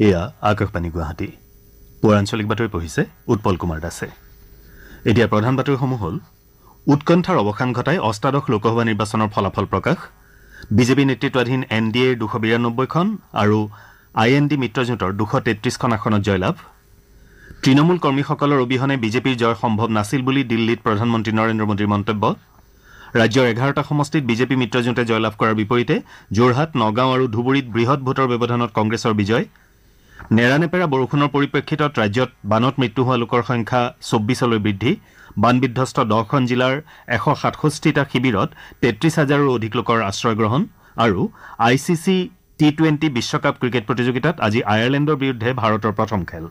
এয়া আকাশবাণী গুৱাহাটী পৌৰাঞ্চলিক বাতৰি পঢ়িছে উৎপল কুমাৰ দাসে। এতিয়া প্ৰধান বাতৰিসমূহ হ'ল উৎকণ্ঠাৰ অৱসান ঘটাই অষ্টাদশ লোকসভা নিৰ্বাচনৰ ফলাফল প্ৰকাশ, বিজেপি নেতৃত্বাধীন NDAৰ 292খন আৰু IND মিত্ৰজোঁটৰ 233খন আসনত জয়লাভ, তৃণমূল কৰ্মীসকলৰ অবিহনে বিজেপিৰ জয় সম্ভৱ নাছিল বুলি দিল্লীত প্ৰধানমন্ত্ৰী নৰেন্দ্ৰ মোদীৰ মন্তব্য, ৰাজ্যৰ 11টা সমষ্টিত বিজেপি মিত্ৰজোঁটে জয়লাভ কৰাৰ বিপৰীতে যোৰহাট, নগাঁও আৰু ধুবুৰীত বৃহৎ ভোটৰ ব্যৱধানত কংগ্ৰেছৰ বিজয়, নেৰানেপেৰা বৰষুণৰ পৰিপ্ৰেক্ষিতত ৰাজ্যত বানত মৃত্যু হোৱা লোকৰ সংখ্যা 24লৈ বৃদ্ধি, বান বিধ্বস্ত 10খন জিলাৰ 167টা শিবিৰত 33,000ৰো অধিক লোকৰ আশ্ৰয় গ্ৰহণ আৰু ICC T20 বিশ্বকাপ ক্ৰিকেট প্ৰতিযোগিতাত আজি আয়াৰলেণ্ডৰ বিৰুদ্ধে ভাৰতৰ প্ৰথম খেল।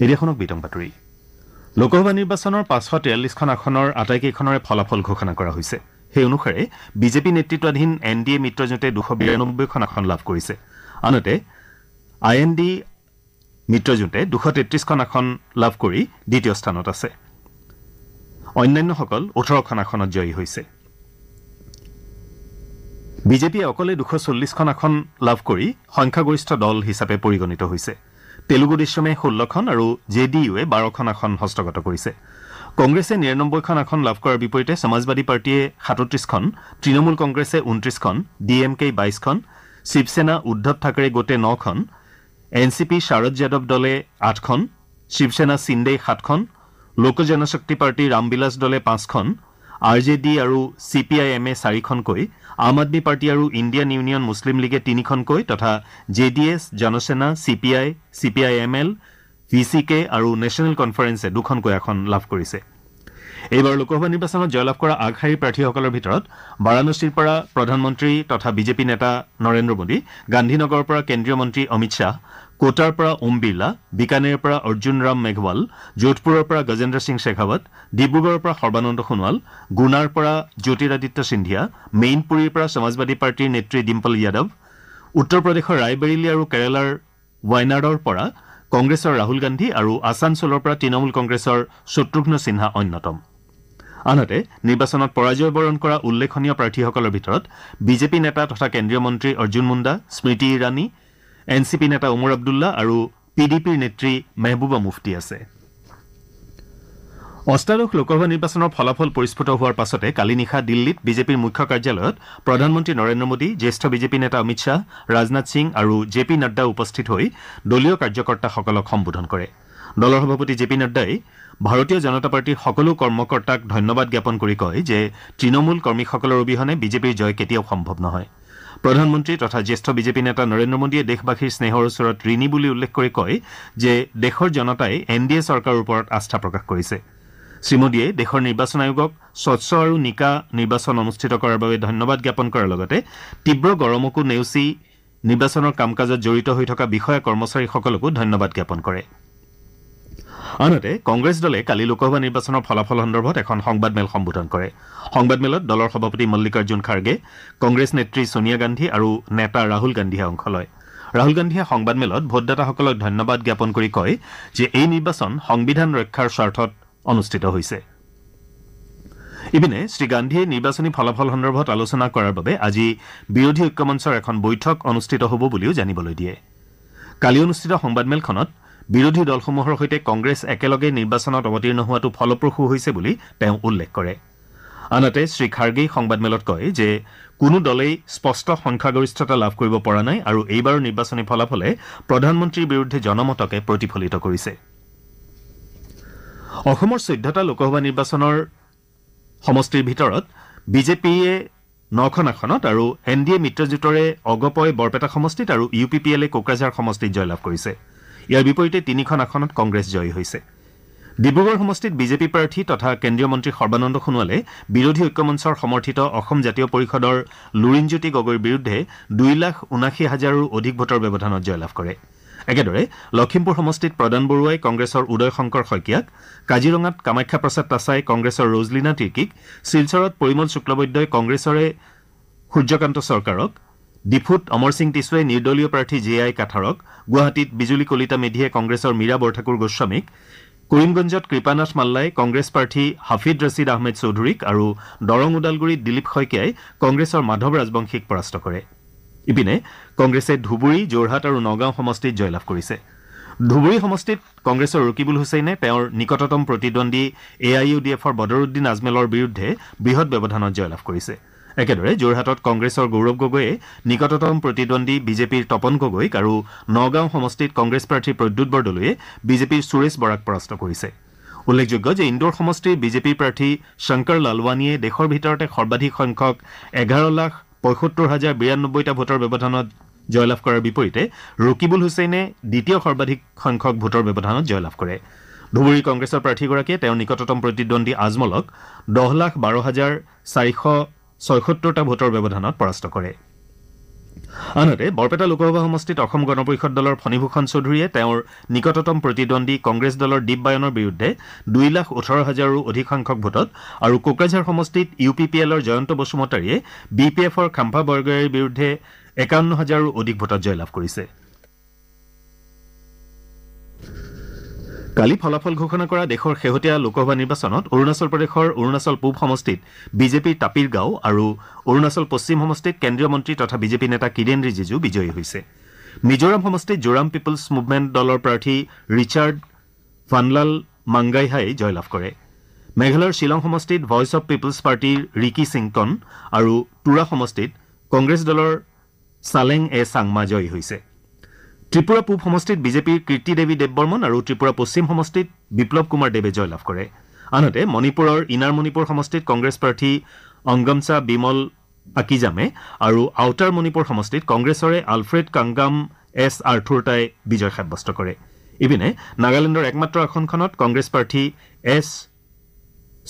এদিখনক বিতং বাতৰি। লোকসভা নিৰ্বাচনৰ 543খন আসনৰ আটাইকেইখনৰে ফলাফল ঘোষণা কৰা হৈছে। সেই অনুসাৰে বিজেপি নেতৃত্বাধীন NDA মিত্ৰজোঁটে 292খন আসন লাভ কৰিছে। আনহাতে IND মিত্ৰজোঁটে 233খন আসন লাভ কৰি দ্বিতীয় স্থানত আছে। অন্যান্যসকল 18খন আসনত জয়ী হৈছে। বিজেপিয়ে অকলে 240খন আসন লাভ কৰি সংখ্যাগৰিষ্ঠ দল হিচাপে পৰিগণিত হৈছে। তেলেগু দেশমে 16খন আৰু JDUৱে 12খন আসন হস্তগত কৰিছে। কংগ্ৰেছে 99খন আসন লাভ কৰাৰ বিপৰীতে সমাজবাদী পাৰ্টীয়ে 37খন, তৃণমূল কংগ্ৰেছে 29খন, DMK 22খন, শিৱসেনা উদ্ধৱ ঠাকৰে গোটে 9খন, NCP শাৰদ যাদৱ দলে 8খন, শিৱসেনা সিন্দে 7খন, লোক জনশক্তি পাৰ্টী ৰামবিলাস দলে 5খন, RJD আৰু CPIMে 4খনকৈ, আম আদমী পাৰ্টী আৰু ইণ্ডিয়ান ইউনিয়ন মুছলিম লীগে 3খনকৈ তথা JDS, Janasena, CPI, CPIML, VCK আৰু নেশ্যনেল কনফাৰেন্সে 2খনকৈ আসন লাভ কৰিছে। এইবাৰ লোকসভা নিৰ্বাচনত জয়লাভ কৰা আগশাৰীৰ প্ৰাৰ্থীসকলৰ ভিতৰত বাৰাণসীৰ পৰা প্ৰধানমন্ত্ৰী তথা বিজেপি নেতা নৰেন্দ্ৰ মোদী, গান্ধীনগৰৰ পৰা কেন্দ্ৰীয় মন্ত্ৰী অমিত শ্বাহ, কোটাৰ পৰা ওম বিৰলা, বিকানেৰৰ পৰা অৰ্জুন ৰাম মেঘৱাল, যোধপুৰৰ পৰা গজেন্দ্ৰ সিং শেখাৱত, ডিব্ৰুগড়ৰ পৰা সৰ্বানন্দ সোণোৱাল, গুনাৰ পৰা জ্যোতিৰাদিত্য সিন্ধিয়া, মেইনপুৰীৰ পৰা সমাজবাদী পাৰ্টীৰ নেত্ৰী ডিম্পল যাদৱ, উত্তৰ প্ৰদেশৰ ৰায়বেৰেলী আৰু কেৰালাৰ ৱায়নাডৰ পৰা কংগ্ৰেছৰ ৰাহুল গান্ধী আৰু আছানছোলৰ পৰা তৃণমূল কংগ্ৰেছৰ শত্ৰুঘ্ন সিনহা অন্যতম। আনহাতে নিৰ্বাচনত পৰাজয় বৰণ কৰা উল্লেখনীয় প্ৰাৰ্থীসকলৰ ভিতৰত বিজেপি নেতা তথা কেন্দ্ৰীয় মন্ত্ৰী অৰ্জুন মুণ্ডা, স্মৃতি ইৰাণী, NCP নেতা ওমৰ আব্দুল্লা আৰু PDPৰ নেত্ৰী মেহবুবা মুফতি আছে। অষ্টাদশ লোকসভা নিৰ্বাচনৰ ফলাফল পৰিস্ফুট হোৱাৰ পাছতে কালি নিশা দিল্লীত বিজেপিৰ মুখ্য কাৰ্যালয়ত প্ৰধানমন্ত্ৰী নৰেন্দ্ৰ মোদী, জ্যেষ্ঠ বিজেপি নেতা অমিত শ্বাহ, ৰাজনাথ সিং আৰু JP নাড্ডা উপস্থিত হৈ দলীয় কাৰ্যকৰ্তাসকলক সম্বোধন কৰে। দলৰ সভাপতি JP নাড্ডাই ভাৰতীয় জনতা পাৰ্টীৰ সকলো কৰ্মকৰ্তাক ধন্যবাদ জ্ঞাপন কৰি কয় যে তৃণমূল কৰ্মীসকলৰ অবিহনে বিজেপিৰ জয় কেতিয়াও সম্ভৱ নহয়। প্ৰধানমন্ত্ৰী তথা জ্যেষ্ঠ বিজেপি নেতা নৰেন্দ্ৰ মোদীয়ে দেশবাসীৰ স্নেহৰ ওচৰত ঋণী বুলি উল্লেখ কৰি কয় যে দেশৰ জনতাই NDA চৰকাৰৰ ওপৰত আস্থা প্ৰকাশ কৰিছে। শ্ৰীমোদীয়ে দেশৰ নিৰ্বাচন আয়োগক স্বচ্ছ আৰু নিকা নিৰ্বাচন অনুষ্ঠিত কৰাৰ বাবে ধন্যবাদ জ্ঞাপন কৰাৰ লগতে তীব্ৰ গৰমকো নেওচি নিৰ্বাচনৰ কাম কাজত জড়িত হৈ থকা বিষয়া কৰ্মচাৰীসকলকো ধন্যবাদ জ্ঞাপন কৰে। আনহাতে কংগ্ৰেছ দলে কালি লোকসভা নিৰ্বাচনৰ ফলাফল সন্দৰ্ভত এখন সংবাদমেল সম্বোধন কৰে। সংবাদমেলত দলৰ সভাপতি মল্লিকাৰ্জুন খাৰ্গে, কংগ্ৰেছ নেত্ৰী ছোনিয়া গান্ধী আৰু নেতা ৰাহুল গান্ধীয়ে অংশ লয়। ৰাহুল গান্ধীয়ে সংবাদমেলত ভোটদাতাসকলক ধন্যবাদ জ্ঞাপন কৰি কয় যে এই নিৰ্বাচন সংবিধান ৰক্ষাৰ স্বাৰ্থত অনুষ্ঠিত হৈছে। ইপিনে শ্ৰীগান্ধীয়ে নিৰ্বাচনী ফলাফল সন্দৰ্ভত আলোচনা কৰাৰ বাবে আজি বিৰোধী ঐক্যমঞ্চৰ এখন বৈঠক অনুষ্ঠিত হ'ব বুলিও জানিবলৈ দিয়ে। কালি অনুষ্ঠিত সংবাদমেলখনত বিৰোধী দলসমূহৰ সৈতে কংগ্ৰেছ একেলগে নিৰ্বাচনত অৱতীৰ্ণ হোৱাটো ফলপ্ৰসূ হৈছে বুলি তেওঁ উল্লেখ কৰে। আনহাতে শ্ৰীখাৰ্গেই সংবাদমেলত কয় যে কোনো দলেই স্পষ্ট সংখ্যাগৰিষ্ঠতা লাভ কৰিব পৰা নাই আৰু এইবাৰৰ নিৰ্বাচনী ফলাফলে প্ৰধানমন্ত্ৰীৰ বিৰুদ্ধে জনমতকে প্ৰতিফলিত কৰিছে। অসমৰ 14টা লোকসভা নিৰ্বাচনৰ সমষ্টিৰ ভিতৰত বিজেপিয়ে 9খন আসনত আৰু NDA মিত্ৰজোঁটৰে অগপই বৰপেটা সমষ্টিত আৰু UPPLে কোকৰাঝাৰ সমষ্টিত জয়লাভ কৰিছে। ইয়াৰ বিপৰীতে 3খন আসনত কংগ্ৰেছ জয়ী হৈছে। ডিব্ৰুগড় সমষ্টিত বিজেপি প্ৰাৰ্থী তথা কেন্দ্ৰীয় মন্ত্ৰী সৰ্বানন্দ সোণোৱালে বিৰোধী ঐক্যমঞ্চৰ সমৰ্থিত অসম জাতীয় পৰিষদৰ লুৰিণজ্যোতি গগৈৰ বিৰুদ্ধে 2,79,000ৰো অধিক ভোটৰ ব্যৱধানত জয়লাভ কৰে। একেদৰে লখিমপুৰ সমষ্টিত প্ৰদান বৰুৱাই কংগ্ৰেছৰ উদয় শংকৰ শইকীয়াক, কাজিৰঙাত কামাখ্যা প্ৰসাদ তাছাই কংগ্ৰেছৰ ৰজলীনা তিৰ্কীক, শিলচৰত পৰিমল শুক্লবৈদ্যই কংগ্ৰেছৰে সূৰ্যকান্ত চৰকাৰক, ডিফুত অমৰ সিং টিছুৱে নিৰ্দলীয় প্ৰাৰ্থী JI কাঠাৰক, গুৱাহাটীত বিজুলী কলিতা মেধিয়ে কংগ্ৰেছৰ মীৰা বৰঠাকুৰ গোস্বামীক, কৰিমগঞ্জত কৃপানাথ মাল্লাই কংগ্ৰেছ প্ৰাৰ্থী হাফিদ ৰছিদ আহমেদ চৌধুৰীক আৰু দৰং ওদালগুৰিত দিলীপ শইকীয়াই কংগ্ৰেছৰ মাধৱ ৰাজবংশীক পৰাস্ত কৰে। ইপিনে কংগ্ৰেছে ধুবুৰী যোৰহাট আৰু নগাঁও সমষ্টিত জয়লাভ কৰিছে ধুবুৰী সমষ্টিত কংগ্ৰেছৰ ৰকিবুল হুছেইনে তেওঁৰ নিকটতম প্ৰতিদ্বন্দ্বী AIUDFৰ বদৰুদ্দিন আজমেলৰ বিৰুদ্ধে বৃহৎ ব্যৱধানত জয়লাভ কৰিছে একেদৰে যোৰহাটত কংগ্ৰেছৰ গৌৰৱ গগৈয়ে নিকটতম প্ৰতিদ্বন্দ্বী বিজেপিৰ তপন গগৈক আৰু নগাঁও সমষ্টিত কংগ্ৰেছ প্ৰাৰ্থী প্ৰদ্যুৎ বৰদলৈয়ে বিজেপিৰ সুৰেশ বৰাক পৰাস্ত কৰিছে উল্লেখযোগ্য যে ইন্দোৰ সমষ্টিৰ বিজেপিৰ প্ৰাৰ্থী শংকৰ লালৱানীয়ে দেশৰ ভিতৰতে সৰ্বাধিক সংখ্যক 11,75,092টা ভোটৰ ব্যৱধানত জয়লাভ কৰাৰ বিপৰীতে ৰকিবুল হুছেইনে দ্বিতীয় সৰ্বাধিক সংখ্যক ভোটৰ ব্যৱধানত জয়লাভ কৰে ধুবুৰী কংগ্ৰেছৰ প্ৰাৰ্থীগৰাকীয়ে তেওঁৰ নিকটতম প্ৰতিদ্বন্দ্বী আজমলক 10,12,476টা ভোটৰ ব্যৱধানত পৰাস্ত কৰে আনহাতে বৰপেটা লোকসভা সমষ্টিত অসম গণ পৰিষদ দলৰ ফণীভূষণ চৌধুৰীয়ে তেওঁৰ নিকটতম প্ৰতিদ্বন্দ্বী কংগ্ৰেছ দলৰ দীপ বায়নৰ বিৰুদ্ধে 2,18,000ৰো অধিক সংখ্যক ভোটত আৰু কোকৰাঝাৰ সমষ্টিত UPPLৰ জয়ন্ত বসুমতাৰীয়ে BPFৰ খাম্পা বৰগয়াৰীৰ বিৰুদ্ধে 51,000ৰো অধিক ভোটত জয়লাভ কৰিছে কালি ফলাফল ঘোষণা কৰা দেশৰ শেহতীয়া লোকসভা নিৰ্বাচনত অৰুণাচল প্ৰদেশৰ অৰুণাচল পূব সমষ্টিত বিজেপিৰ তাপিৰ গাঁও আৰু অৰুণাচল পশ্চিম সমষ্টিত কেন্দ্ৰীয় মন্ত্ৰী তথা বিজেপি নেতা কিৰেণ ৰিজিজু বিজয়ী হৈছে মিজোৰাম সমষ্টিত জোৰাম পিপলছ মুভমেণ্ট দলৰ প্ৰাৰ্থী ৰিচাৰ্ড ফানলাল মাংগাইহাই জয়লাভ কৰে মেঘালয়ৰ শ্বিলং সমষ্টিত ভইচ অৱ পিপলছ পাৰ্টীৰ ৰিকি সিংটন আৰু তুৰা সমষ্টিত কংগ্ৰেছ দলৰ সালেং চাংমা জয়ী হৈছে ত্ৰিপুৰা পূব সমষ্টিত বিজেপিৰ কীৰ্তি দেৱী দেৱবৰ্মন আৰু ত্ৰিপুৰা পশ্চিম সমষ্টিত বিপ্লৱ কুমাৰ দেৱে জয়লাভ কৰে আনহাতে মণিপুৰৰ ইনাৰ মণিপুৰ সমষ্টিত কংগ্ৰেছ প্ৰাৰ্থী অংগমচা বিমল আকিজামে আৰু আউটাৰ মণিপুৰ সমষ্টিত কংগ্ৰেছৰে আলফ্ৰেড কাংগাম আৰ্থুৰটাই বিজয় সাব্যস্ত কৰে ইপিনে নাগালেণ্ডৰ একমাত্ৰ আসনখনত কংগ্ৰেছ প্ৰাৰ্থী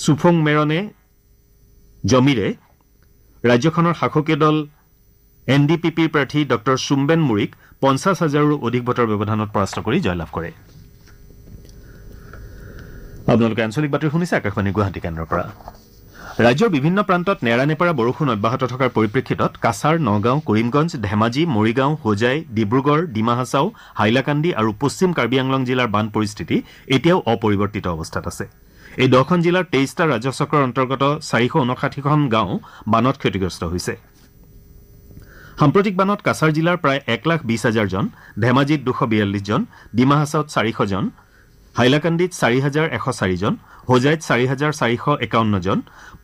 সুফং মেৰনে জমিৰে ৰাজ্যখনৰ শাসকীয় দল NDPPৰ প্ৰাৰ্থী ডক্টৰ সুম্বেন মুৰিক 50,000ৰো অধিক ভোটৰ ব্যৱধানত পৰাস্ত কৰি জয়লাভ কৰে আপোনালোকে আঞ্চলিক বাতৰি শুনিছে আকাশবাণী গুৱাহাটী কেন্দ্ৰৰ পৰা ৰাজ্যৰ বিভিন্ন প্ৰান্তত নেৰানেপেৰা বৰষুণ অব্যাহত থকাৰ পৰিপ্ৰেক্ষিতত কাছাৰ নগাঁও কৰিমগঞ্জ ধেমাজি মৰিগাঁও হোজাই ডিব্ৰুগড় ডিমা হাছাও হাইলাকান্দি আৰু পশ্চিম কাৰ্বি আংলং জিলাৰ বান পৰিস্থিতি এতিয়াও অপৰিৱৰ্তিত অৱস্থাত আছে এই 10খন জিলাৰ 23টা ৰাজ্য চক্ৰৰ অন্তৰ্গত 459খন গাঁও বানত ক্ষতিগ্ৰস্ত হৈছে সাম্প্ৰতিক বানত কাছাৰ জিলাৰ প্ৰায় 1,20,000 জন ধেমাজিত 242 জন ডিমা হাছাওত 400 জন হাইলাকান্দিত 4,104 জন হোজাইত 4,451 জন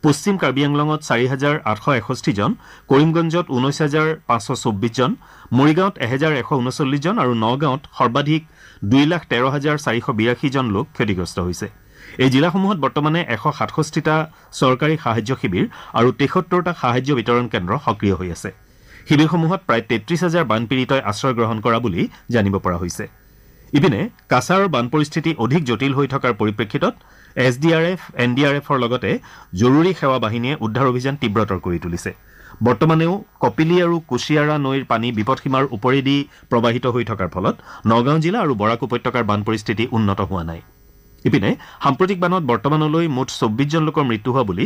পশ্চিম কাৰ্বি আংলঙত 4,861 জন কৰিমগঞ্জত 19,524 জন মৰিগাঁৱত 1,139 জন আৰু নগাঁৱত সৰ্বাধিক 2,13,482 জন লোক ক্ষতিগ্ৰস্ত হৈছে এই জিলাসমূহত বৰ্তমানে 167টা চৰকাৰী সাহায্য শিবিৰ আৰু 73টা সাহায্য বিতৰণ কেন্দ্ৰ সক্ৰিয় হৈ আছে শিবিৰসমূহত প্ৰায় 33,000 বানপীড়িতই আশ্ৰয় গ্ৰহণ কৰা বুলি জানিব পৰা হৈছে ইপিনে কাছাৰৰ বান পৰিস্থিতি অধিক জটিল হৈ থকাৰ পৰিপ্ৰেক্ষিতত SDRF NDRFৰ লগতে জৰুৰী সেৱা বাহিনীয়ে উদ্ধাৰ অভিযান তীব্ৰতৰ কৰি তুলিছে বৰ্তমানেও কপিলি আৰু কুশিয়াৰা নৈৰ পানী বিপদসীমাৰ ওপৰেদি প্ৰবাহিত হৈ থকাৰ ফলত নগাঁও জিলা আৰু বৰাক উপত্যকাৰ বান পৰিস্থিতি উন্নত হোৱা নাই ইপিনে সাম্প্ৰতিক বানত বৰ্তমানলৈ মুঠ 24 জন লোকৰ মৃত্যু হোৱা বুলি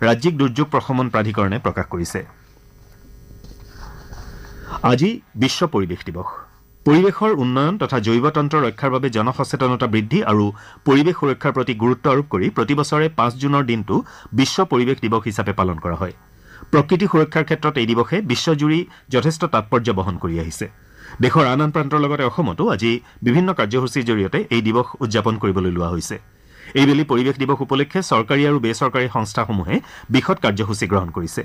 ৰাজ্যিক দুৰ্যোগ প্ৰশমন প্ৰাধিকৰণে প্ৰকাশ কৰিছে আজি বিশ্ব পৰিৱেশ দিৱস পৰিৱেশৰ উন্নয়ন তথা জৈৱতন্ত্ৰ ৰক্ষাৰ বাবে জনসচেতনতা বৃদ্ধি আৰু পৰিৱেশ সুৰক্ষাৰ প্ৰতি গুৰুত্ব আৰোপ কৰি প্ৰতি বছৰে 5 জুনৰ দিনটো বিশ্ব পৰিৱেশ দিৱস হিচাপে পালন কৰা হয় প্ৰকৃতি সুৰক্ষাৰ ক্ষেত্ৰত এই দিৱসে বিশ্বজুৰি যথেষ্ট তাৎপৰ্য বহন কৰি আহিছে দেশৰ আন আন প্ৰান্তৰ লগতে অসমতো আজি বিভিন্ন কাৰ্যসূচীৰ জৰিয়তে এই দিৱস উদযাপন কৰিবলৈ লোৱা হৈছে এইবেলি পৰিৱেশ দিৱস উপলক্ষে চৰকাৰী আৰু বেচৰকাৰী সংস্থাসমূহে বিশদ কাৰ্যসূচী গ্ৰহণ কৰিছে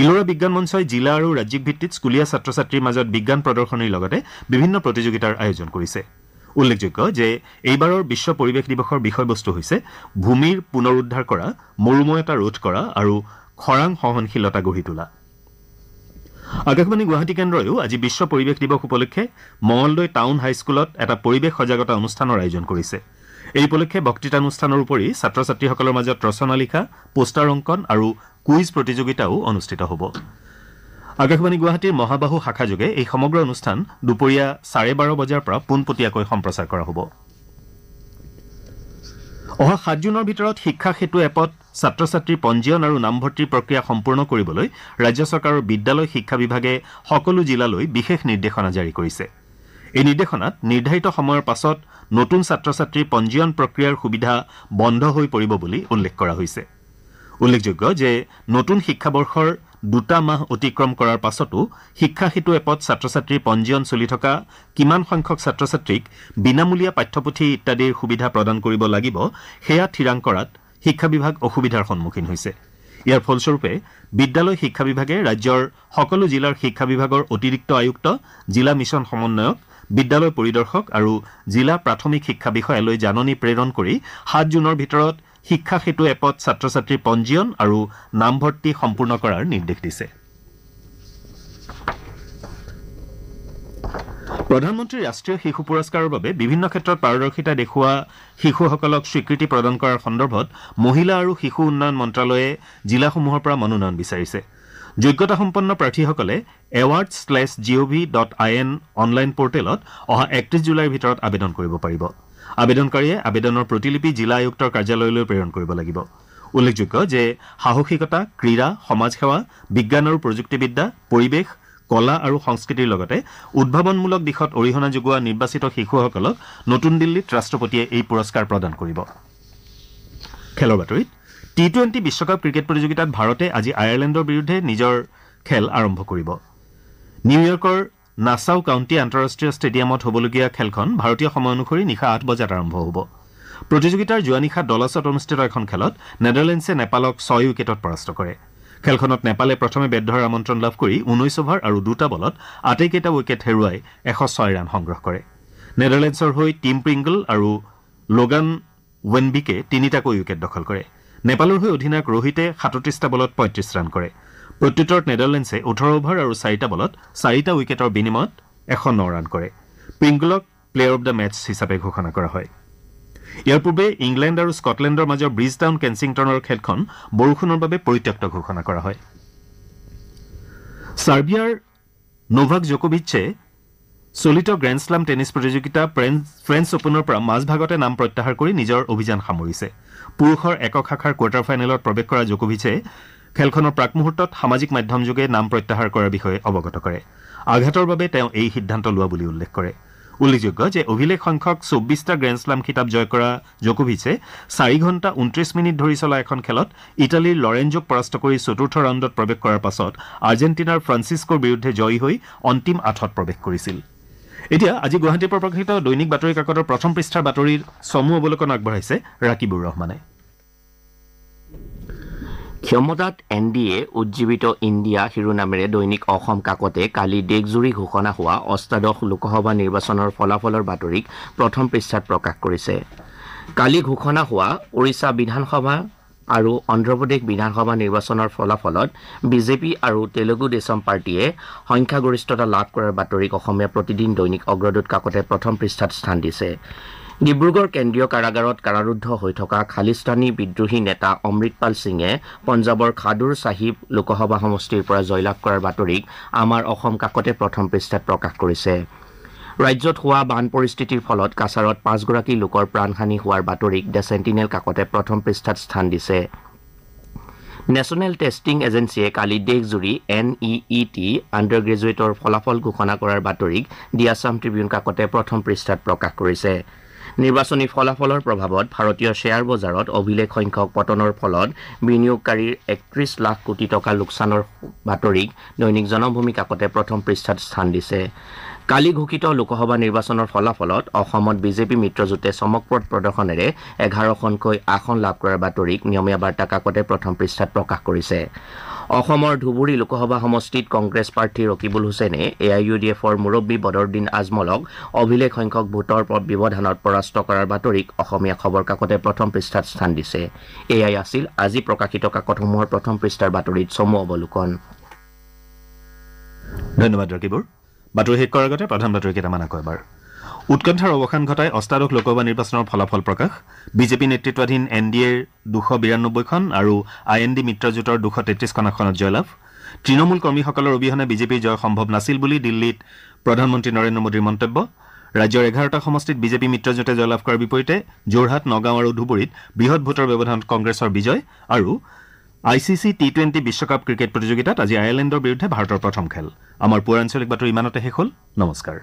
ইলোৰা বিজ্ঞান মঞ্চই জিলা আৰু ৰাজ্যিক ভিত্তিত স্কুলীয়া ছাত্ৰ ছাত্ৰীৰ মাজত বিজ্ঞান প্ৰদৰ্শনীৰ লগতে বিভিন্ন প্ৰতিযোগিতাৰ আয়োজন কৰিছে উল্লেখযোগ্য যে এইবাৰৰ বিশ্ব পৰিৱেশ দিৱসৰ বিষয়বস্তু হৈছে ভূমিৰ পুনৰুদ্ধাৰ কৰা মৰুময়তা ৰোধ কৰা আৰু খৰাং সহনশীলতা গঢ়ি তোলা আকাশবাণী গুৱাহাটী কেন্দ্ৰয়ো আজি বিশ্ব পৰিৱেশ দিৱস উপলক্ষে মঙলদৈ টাউন হাইস্কুলত এটা পৰিৱেশ সজাগতা অনুষ্ঠানৰ আয়োজন কৰিছে এই উপলক্ষে বক্তৃতানুষ্ঠানৰ উপৰি ছাত্ৰ ছাত্ৰীসকলৰ মাজত ৰচনা লিখা পোষ্টাৰ অংকন আৰু কুইজ প্ৰতিযোগিতাও অনুষ্ঠিত হ'ব আকাশবাণী গুৱাহাটীৰ মহাবাহু শাখাযোগে এই সমগ্ৰ অনুষ্ঠান দুপৰীয়া 12:30 বজাৰ পৰা পোনপটীয়াকৈ সম্প্ৰচাৰ কৰা হ'ব অহা 7 জুনৰ ভিতৰত শিক্ষা সেতু এপত ছাত্ৰ ছাত্ৰীৰ পঞ্জীয়ন আৰু নামভৰ্তিৰ প্ৰক্ৰিয়া সম্পূৰ্ণ কৰিবলৈ ৰাজ্য চৰকাৰৰ বিদ্যালয় শিক্ষা বিভাগে সকলো জিলালৈ বিশেষ নিৰ্দেশনা জাৰি কৰিছে এই নিৰ্দেশনাত নিৰ্ধাৰিত সময়ৰ পাছত নতুন ছাত্ৰ ছাত্ৰীৰ পঞ্জীয়ন প্ৰক্ৰিয়াৰ সুবিধা বন্ধ হৈ পৰিব বুলি উল্লেখ কৰা হৈছে উল্লেখযোগ্য যে নতুন শিক্ষাবৰ্ষৰ 2 মাহ অতিক্ৰম কৰাৰ পাছতো শিক্ষা সেতু এপত ছাত্ৰ-ছাত্ৰীৰ পঞ্জীয়ন চলি থকা কিমান সংখ্যক ছাত্ৰ-ছাত্ৰীক বিনামূলীয়া পাঠ্যপুথি ইত্যাদিৰ সুবিধা প্ৰদান কৰিব লাগিব সেয়া থিৰাং কৰাত শিক্ষা বিভাগ অসুবিধাৰ সন্মুখীন হৈছে। ইয়াৰ ফলস্বৰূপে বিদ্যালয় শিক্ষা বিভাগে ৰাজ্যৰ সকলো জিলাৰ শিক্ষা বিভাগৰ অতিৰিক্ত আয়ুক্ত, জিলা মিছন সমন্বয়ক, বিদ্যালয় পৰিদৰ্শক আৰু জিলা প্ৰাথমিক শিক্ষা বিষয়ালৈ জাননী প্ৰেৰণ কৰি 7 জুনৰ ভিতৰত শিক্ষা সেতু এপত ছাত্ৰ-ছাত্ৰীৰ পঞ্জীয়ন আৰু নামভৰ্তি সম্পূৰ্ণ কৰাৰ নিৰ্দেশ দিছে। প্ৰধানমন্ত্ৰী ৰাষ্ট্ৰীয় শিশু পুৰস্কাৰৰ বাবে বিভিন্ন ক্ষেত্ৰত পাৰদৰ্শিতা দেখুওৱা শিশুসকলক স্বীকৃতি প্ৰদান কৰাৰ সন্দৰ্ভত মহিলা আৰু শিশু উন্নয়ন মন্ত্ৰালয়ে জিলাসমূহৰ পৰা মনোনয়ন বিচাৰিছে। যোগ্যতাসম্পন্ন প্ৰাৰ্থীসকলে awards.gov.in অনলাইন পৰ্টেলত অহা 31 জুলাইৰ ভিতৰত আবেদন কৰিব পাৰিব। আবেদনকাৰীয়ে আবেদনৰ প্ৰতিলিপি জিলা আয়ুক্তৰ কাৰ্যালয়লৈ প্ৰেৰণ কৰিব লাগিব। উল্লেখযোগ্য যে সাহসিকতা, ক্ৰীড়া, সমাজসেৱা, বিজ্ঞান আৰু প্ৰযুক্তিবিদ্যা, পৰিৱেশ, কলা আৰু সংস্কৃতিৰ লগতে উদ্ভাৱনমূলক দিশত অৰিহণা যোগোৱা নিৰ্বাচিত শিশুসকলক নতুন দিল্লীত ৰাষ্ট্ৰপতিয়ে এই পুৰস্কাৰ প্ৰদান কৰিব। খেলৰ বাতৰিত T20 বিশ্বকাপ ক্ৰিকেট প্ৰতিযোগিতাত ভাৰতে আজি আয়াৰলেণ্ডৰ বিৰুদ্ধে নিজৰ খেল আৰম্ভ কৰিব। নিউয়ৰ্কৰ নাছাউ কাউণ্টি আন্তঃৰাষ্ট্ৰীয় ষ্টেডিয়ামত হ'বলগীয়া খেলখন ভাৰতীয় সময় অনুসৰি নিশা 8 বজাত আৰম্ভ হ'ব। প্ৰতিযোগিতাৰ যোৱা নিশা ডলাছত অনুষ্ঠিত এখন খেলত নেদাৰলেণ্ডছে নেপালক 6 উইকেটত পৰাস্ত কৰে। খেলখনত নেপালে প্ৰথমে বেট ধৰাৰ আমন্ত্ৰণ লাভ কৰি 19 অভাৰ আৰু 2টা বলত আটাইকেইটা উইকেট হেৰুৱাই 106 ৰান সংগ্ৰহ কৰে। নেদাৰলেণ্ডছৰ হৈ টিম প্ৰিংগল আৰু লোগান ৱেনবিকে 3টাকৈ উইকেট দখল কৰে। নেপালৰ হৈ অধিনায়ক ৰোহিতে 37টা বলত 35 ৰান কৰে। প্ৰত্যুত্তৰত নেদাৰলেণ্ডছে 18 অভাৰ আৰু 4টা বলত 4টা উইকেটৰ বিনিময়ত 109 ৰান কৰে। প্ৰিংগলক প্লেয়াৰ অব দ্য মেচ হিচাপে ঘোষণা কৰা হয়। ইয়াৰ পূৰ্বে ইংলেণ্ড আৰু স্কটলেণ্ডৰ মাজৰ ব্ৰিজটাউন কেনছিংটনৰ খেলখন বৰষুণৰ বাবে পৰিত্যক্ত ঘোষণা কৰা হয়। ছাৰ্বিয়াৰ নোভাক জকোভিচে চলিত গ্ৰেণ্ডশ্লাম টেনিছ প্ৰতিযোগিতা ফ্ৰেঞ্চ অপেনৰ পৰা মাজভাগতে নাম প্ৰত্যাহাৰ কৰি নিজৰ অভিযান সামৰিছে। পুৰুষৰ একক শাখাৰ কোৱাৰ্টাৰ ফাইনেলত প্ৰৱেশ কৰা জকোভিচে খেলখনৰ প্ৰাক মুহূৰ্তত সামাজিক মাধ্যমযোগে নাম প্ৰত্যাহাৰ কৰাৰ বিষয়ে অৱগত কৰে। আঘাতৰ বাবে তেওঁ এই সিদ্ধান্ত লোৱা বুলি উল্লেখ কৰে। উল্লেখযোগ্য যে অভিলেখ সংখ্যক 24টা গ্ৰেণ্ডশ্লাম খিতাপ জয় কৰা জকোভিচে 4 ঘণ্টা 29 মিনিট ধৰি চলা এখন খেলত ইটালীৰ লৰেঞ্জোক পৰাস্ত কৰি চতুৰ্থ ৰাউণ্ডত প্ৰৱেশ কৰাৰ পাছত আৰ্জেণ্টিনাৰ ফ্ৰান্সিস্কোৰ বিৰুদ্ধে জয়ী হৈ অন্তিম 8ত প্ৰৱেশ কৰিছিল। এতিয়া আজি গুৱাহাটীৰ পৰা প্ৰকাশিত দৈনিক বাতৰি কাকতৰ প্ৰথম পৃষ্ঠাৰ বাতৰিৰ চমু অৱলোকন আগবঢ়াইছে ৰাকিবুৰ ৰহমানে। ক্ষমতাত NDA উজ্জীৱিত ইণ্ডিয়া শিৰোনামেৰে দৈনিক অসম কাকতে কালি দেশজুৰি ঘোষণা হোৱা অষ্টাদশ লোকসভা নিৰ্বাচনৰ ফলাফলৰ বাতৰিক প্ৰথম পৃষ্ঠাত প্ৰকাশ কৰিছে। কালি ঘোষণা হোৱা ওড়িশা বিধানসভা আৰু অন্ধ্ৰপ্ৰদেশ বিধানসভা নিৰ্বাচনৰ ফলাফলত বিজেপি আৰু তেলেগু দেশম পাৰ্টীয়ে সংখ্যাগৰিষ্ঠতা লাভ কৰাৰ বাতৰিক অসমীয়া প্ৰতিদিন দৈনিক অগ্ৰদূত কাকতে প্ৰথম পৃষ্ঠাত স্থান দিছে। ডিব্ৰুগড় কেন্দ্ৰীয় কাৰাগাৰত কাৰাৰুদ্ধ হৈ থকা খালিস্তানী বিদ্ৰোহী নেতা অমৃতপাল সিঙে পঞ্জাৱৰ খাদুৰ চাহিব লোকসভা সমষ্টিৰ পৰা জয়লাভ কৰাৰ বাতৰিক আমাৰ অসম কাকতে প্ৰথম পৃষ্ঠাত প্ৰকাশ কৰিছে। ৰাজ্যত হোৱা বান পৰিস্থিতিৰ ফলত কাছাৰত 5 গৰাকী লোকৰ প্ৰাণহানি হোৱাৰ বাতৰিক দ্য চেণ্টিনেল কাকতে প্ৰথম পৃষ্ঠাত স্থান দিছে। নেশ্যনেল টেষ্টিং এজেন্সিয়ে কালি দেশজুৰি NEET আণ্ডাৰ গ্ৰেজুৱেটৰ ফলাফল ঘোষণা কৰাৰ বাতৰিক দি আছাম ট্ৰিবিউন কাকতে প্ৰথম পৃষ্ঠাত প্ৰকাশ কৰিছে। নিৰ্বাচনী ফলাফলৰ প্ৰভাৱত ভাৰতীয় শ্বেয়াৰ বজাৰত অভিলেখ সংখ্যক পতনৰ ফলত বিনিয়োগকাৰীৰ 31 লাখ কোটি টকা লোকচানৰ বাতৰিক দৈনিক জনভূমি কাকতে প্ৰথম পৃষ্ঠাত স্থান দিছে। কালি ঘোষিত লোকসভা নিৰ্বাচনৰ ফলাফলত অসমত বিজেপি মিত্ৰজোঁটে চমকপ্ৰদ প্ৰদৰ্শনেৰে 11খনকৈ আসন লাভ কৰাৰ বাতৰিক নিয়মীয়া বাৰ্তা কাকতে প্ৰথম পৃষ্ঠাত প্ৰকাশ কৰিছে। অসমৰ ধুবুৰী লোকসভা সমষ্টিত কংগ্ৰেছ প্ৰাৰ্থী ৰকিবুল হুছেইনে AIUDFৰ মুৰব্বী বদৰুদ্দিন আজমলক অভিলেখ সংখ্যক ভোটৰ ব্যৱধানত পৰাস্ত কৰাৰ বাতৰিক অসমীয়া খবৰ কাকতে প্ৰথম পৃষ্ঠাত স্থান দিছে। এয়াই আছিল আজি প্ৰকাশিত কাকতসমূহৰ প্ৰথম পৃষ্ঠাৰ বাতৰিত চমু অৱলোকন। ধন্যবাদ ৰকিবুৰ। বাতৰি শেষ কৰাৰ আগতে প্ৰধান বাতৰি কেইটামান আকৌ এবাৰ। উৎকণ্ঠাৰ অৱসান ঘটাই অষ্টাদশ লোকসভা নিৰ্বাচনৰ ফলাফল প্ৰকাশ। বিজেপি নেতৃত্বাধীন NDAৰ 292খন আৰু IND মিত্ৰজোঁটৰ 233খন আসনত জয়লাভ। তৃণমূল কৰ্মীসকলৰ অবিহনে বিজেপিৰ জয় সম্ভৱ নাছিল বুলি দিল্লীত প্ৰধানমন্ত্ৰী নৰেন্দ্ৰ মোদীৰ মন্তব্য। ৰাজ্যৰ 11টা সমষ্টিত বিজেপি মিত্ৰজোঁটে জয়লাভ কৰাৰ বিপৰীতে যোৰহাট, নগাঁও আৰু ধুবুৰীত বৃহৎ ভোটৰ ব্যৱধানত কংগ্ৰেছৰ বিজয়। আৰু ICC T20 বিশ্বকাপ ক্ৰিকেট প্ৰতিযোগিতাত আজি আয়াৰলেণ্ডৰ বিৰুদ্ধে ভাৰতৰ প্ৰথম খেল। আমাৰ পুৱাৰ আঞ্চলিক বাতৰি ইমানতে শেষ হ'ল। নমস্কাৰ।